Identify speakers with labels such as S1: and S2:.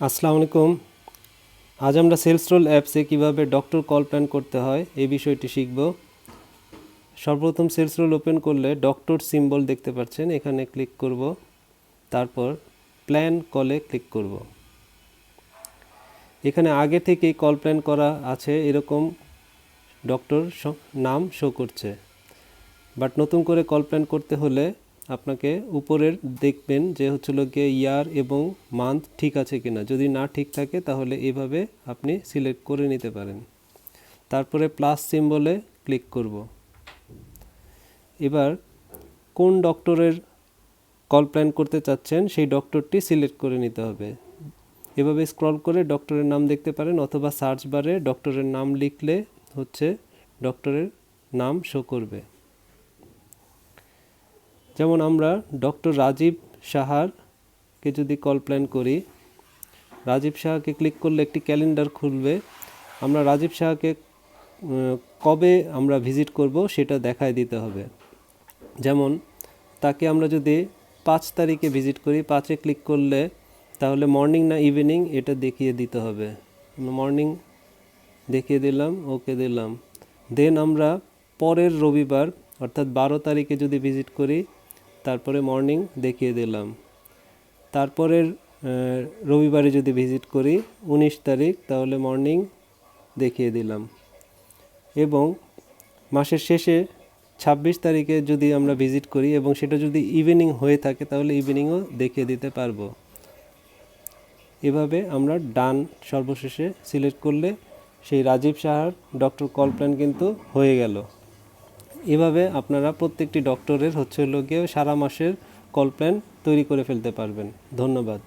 S1: আসসালামু আলাইকুম। আজ আমরা সেলসরোল অ্যাপসে কিভাবে ডক্টর কল প্ল্যান করতে হয় এই বিষয়টি শিখব। সর্বপ্রথম সেলসরোল ওপেন করলে ডক্টর সিম্বল দেখতে পাচ্ছেন, এখানে ক্লিক করব, তারপর প্ল্যান কলে ক্লিক করব। এখানে আগে থেকেই কল প্ল্যান করা আছে এরকম ডক্টর নাম শো করছে, বাট নতুন করে কল প্ল্যান করতে হলে আপনাকে উপরের দেখবেন যে হচ্ছিল গিয়ে ইয়ার এবং মান্থ ঠিক আছে কিনা। যদি না ঠিক থাকে তাহলে এভাবে আপনি সিলেক্ট করে নিতে পারেন। তারপরে প্লাস সিম্বলে ক্লিক করব। এবার কোন ডক্টরের কল প্ল্যান করতে চাচ্ছেন সেই ডক্টরটি সিলেক্ট করে নিতে হবে। এভাবে স্ক্রল করে ডক্টরের নাম দেখতে পারেন, অথবা সার্চ বারে ডক্টরের নাম লিখলে হচ্ছে ডক্টরের নাম শো করবে। যেমন আমরা ডক্টর রাজীব সাহারকে যদি কল প্ল্যান করি, রাজীব সাহাকে ক্লিক করলে একটি ক্যালেন্ডার খুলবে। আমরা রাজীব সাহাকে কবে আমরা ভিজিট করব সেটা দেখায় দিতে হবে। যেমন তাকে আমরা যদি 5 তারিখে ভিজিট করি, 5-এ ক্লিক করলে তাহলে মর্নিং না ইভিনিং এটা দেখিয়ে দিতে হবে। মর্নিং দেখিয়ে দিলাম, ওকে দিলাম। দেন আমরা পরের রবিবার অর্থাৎ 12 তারিখে যদি ভিজিট করি, তারপরে মর্নিং দেখিয়ে দিলাম। তারপরের রবিবারে যদি ভিজিট করি 19 তারিখ, তাহলে মর্নিং দেখিয়ে দিলাম। এবং মাসের শেষে 26 তারিখে যদি আমরা ভিজিট করি এবং সেটা যদি ইভিনিং হয়ে থাকে তাহলে ইভিনিংও দেখিয়ে দিতে পারবো। এভাবে আমরা ডান সর্বশেষে সিলেক্ট করলে সেই রাজীব সাহার ডক্টর কল প্ল্যান কিন্তু হয়ে গেল। এভাবে আপনারা প্রত্যেকটি ডক্টরের হচ্ছে গিয়ে সারা মাসের কল প্ল্যান তৈরি করে ফেলতে পারবেন। ধন্যবাদ।